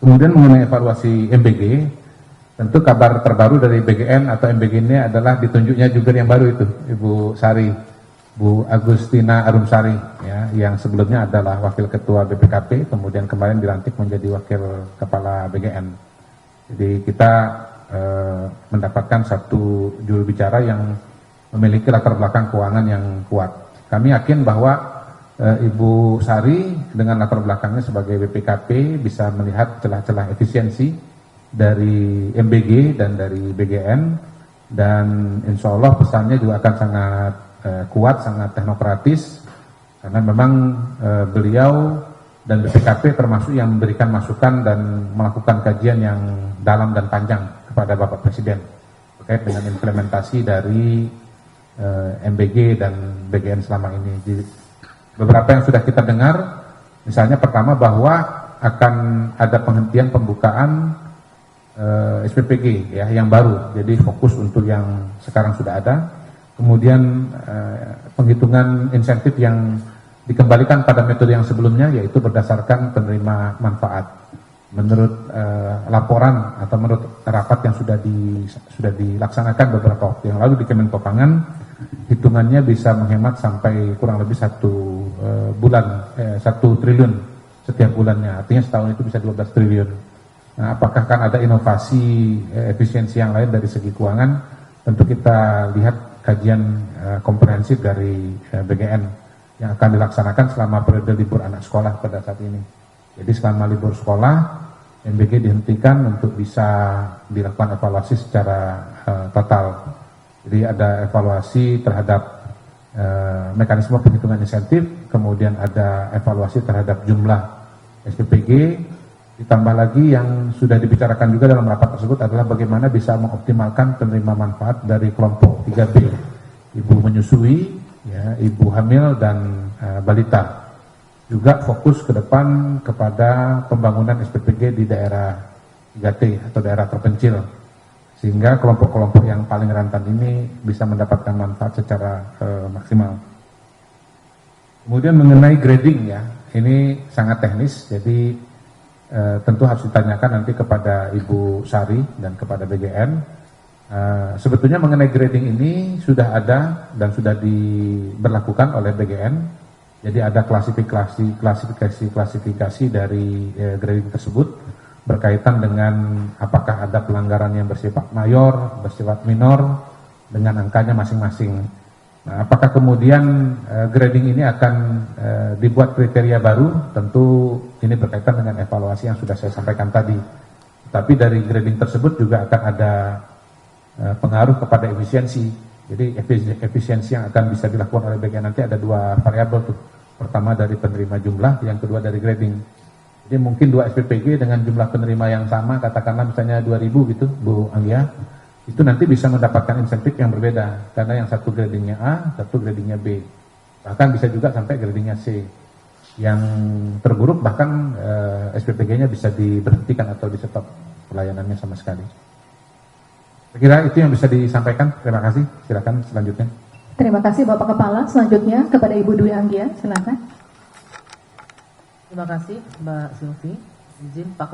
Kemudian mengenai evaluasi MBG, tentu kabar terbaru dari BGN atau MBG ini adalah ditunjuknya jubir yang baru itu, Ibu Sari, Bu Agustina Arumsari, ya, yang sebelumnya adalah Wakil Ketua BPKP, kemudian kemarin dilantik menjadi Wakil Kepala BGN. Jadi kita mendapatkan satu juru bicara yang memiliki latar belakang keuangan yang kuat. Kami yakin bahwa Ibu Sari dengan latar belakangnya sebagai BPKP bisa melihat celah-celah efisiensi dari MBG dan dari BGN, dan insya Allah pesannya juga akan sangat kuat, sangat teknokratis, karena memang beliau dan BPKP termasuk yang memberikan masukan dan melakukan kajian yang dalam dan panjang kepada Bapak Presiden terkait dengan implementasi dari MBG dan BGN selama ini. Jadi, beberapa yang sudah kita dengar, misalnya pertama bahwa akan ada penghentian pembukaan SPPG ya, yang baru, jadi fokus untuk yang sekarang sudah ada. Kemudian penghitungan insentif yang dikembalikan pada metode yang sebelumnya, yaitu berdasarkan penerima manfaat. Menurut laporan atau menurut rapat yang sudah dilaksanakan beberapa waktu yang lalu di Kemenkopangan, hitungannya bisa menghemat sampai kurang lebih 1 triliun setiap bulannya. Artinya setahun itu bisa 12 triliun. Nah, apakah kan ada inovasi efisiensi yang lain dari segi keuangan? Tentu kita lihat kajian komprehensif dari BGN yang akan dilaksanakan selama periode libur anak sekolah pada saat ini. Jadi selama libur sekolah, MBG dihentikan untuk bisa dilakukan evaluasi secara total. Jadi ada evaluasi terhadap mekanisme penghitungan insentif, kemudian ada evaluasi terhadap jumlah SPPG, ditambah lagi yang sudah dibicarakan juga dalam rapat tersebut adalah bagaimana bisa mengoptimalkan penerima manfaat dari kelompok 3B, ibu menyusui, ya, ibu hamil, dan balita. Juga fokus ke depan kepada pembangunan SPPG di daerah 3T atau daerah terpencil, sehingga kelompok-kelompok yang paling rentan ini bisa mendapatkan manfaat secara maksimal. Kemudian mengenai grading, ya, ini sangat teknis, jadi tentu harus ditanyakan nanti kepada Ibu Sari dan kepada BGN. Sebetulnya mengenai grading ini sudah ada dan sudah diberlakukan oleh BGN. Jadi ada klasifikasi dari grading tersebut berkaitan dengan apakah ada pelanggaran yang bersifat mayor, bersifat minor, dengan angkanya masing-masing. Nah, apakah kemudian grading ini akan dibuat kriteria baru? Tentu ini berkaitan dengan evaluasi yang sudah saya sampaikan tadi. Tapi dari grading tersebut juga akan ada pengaruh kepada efisiensi. Jadi efisiensi yang akan bisa dilakukan oleh BGN nanti ada 2 variabel tuh. Pertama dari penerima jumlah, yang kedua dari grading. Jadi mungkin 2 SPPG dengan jumlah penerima yang sama, katakanlah misalnya 2.000 gitu, Bu Anggia, itu nanti bisa mendapatkan insentif yang berbeda, karena yang satu gradingnya A, satu gradingnya B. Bahkan bisa juga sampai gradingnya C. Yang terburuk bahkan SPPG-nya bisa diberhentikan atau di-stop pelayanannya sama sekali. Saya kira itu yang bisa disampaikan. Terima kasih. Silakan selanjutnya. Terima kasih Bapak Kepala. Selanjutnya kepada Ibu Dwi Anggia, silakan. Terima kasih Mbak Sylvie. Izin Pak